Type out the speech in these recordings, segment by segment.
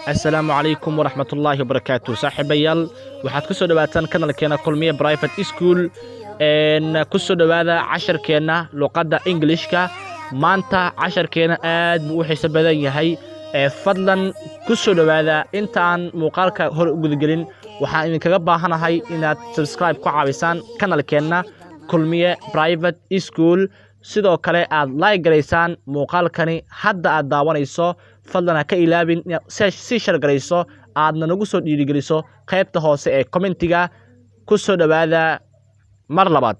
السلام عليكم ورحمة الله وبركاته صاحبيال waxaad ku soo dhawaataan kanalkeena kulmiye private school ku soo dhawaada casharkeena luqadda Englishka maanta casharkeena aad buu u xiiso badan yahay fadlan ku soo dhawaada intaan muuqaalka hor u gudgelin waxaan idinkaga baahanahay inaad subscribe ku caawisaan kanalkeena kulmiye private school sidoo kale aad like gareysaan muuqaalkani hadda aad daawanayso fadlan ha ka ilaabin si share gareyso aadna nagu soo dhiirigeliso qaybta hoose ee commentiga ku soo dhawaada mar labaad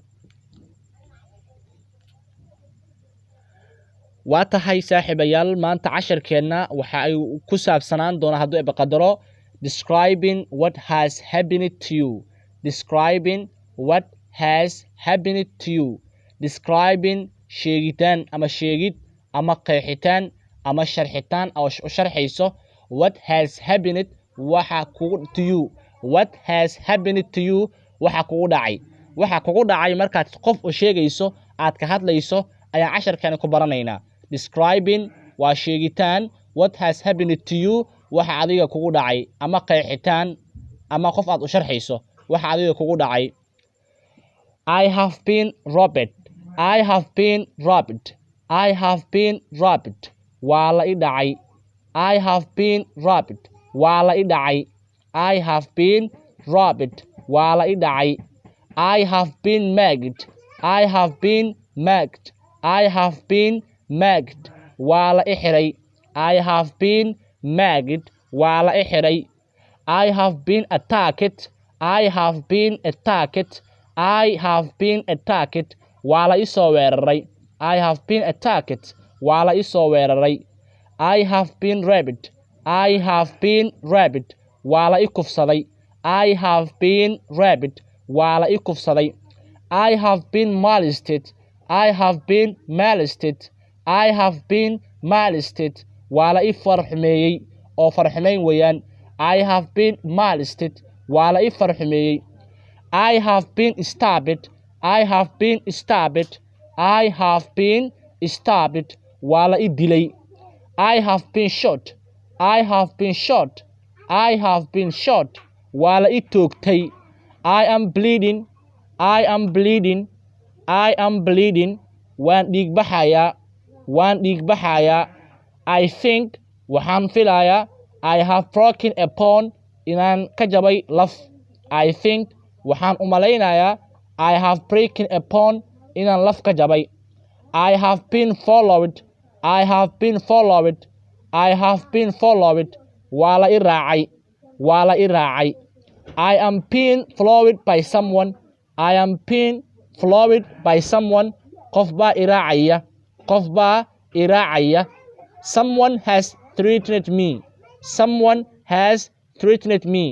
waa tahay saaxiibayaal maanta casharkeena waxa ay ku saabsanaan doona hadduu qadaro describing what has happened to you describing what has happened to you describing sheegitaan ama sheegid ama qeexitaan ama sharxitaan oo sharxayso what has happened waxa kugu to you what has happened to you waxa kugu dhacay markaad qof u sheegayso aad ka hadlayso ayaa casharkan ku baranaynaa describing waa sheegitaan what has happened to you waxa adiga kugu dhacay ama qeexitaan ama qof aad u sharxayso waxa adiga kugu dhacay I have been robbed I have been robbed I have been robbed waa la i dhacay I have been robbed waa la i dhacay I have been robbed waa la i dhacay I have been mugged I have been mugged I have been mugged waa la i xiray I have been mugged waa la i xiray I have been attacked I have been attacked I have been attacked waa la i soo weeraray I have been attacked waa la i soo weeraray I have been raped I have been raped waa la i kufsaday I have been raped waa la i kufsaday I have been molested I have been molested I have been molested waa la i farxumeeyey oo farxumeyn weeyaan I have been molested waa la i farxumeeyey I have been stabbed I have been stabbed I have been stabbed waa la i dilay I have been shot I have been shot I have been shot waa la i toogtay I am bleeding I am bleeding I am bleeding waan dhiig baxayaa I think waxaan filayaa I have broken a bone inaan ka jabay laf I think waxaan u malaynayaa I have broken a bone inaan laf ka jabay I have been followed I have been followed I have been followed waa la i raacay I am being followed by someone I am being followed by someone qof baa i raacaya someone has threatened me someone has threatened me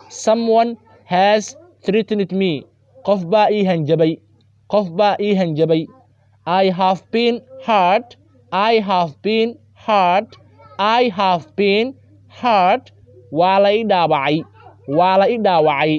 someone has threatened me qof baa ii hanjabay I have been hurt I have been hurt I have been hurt waa la i dhaawacay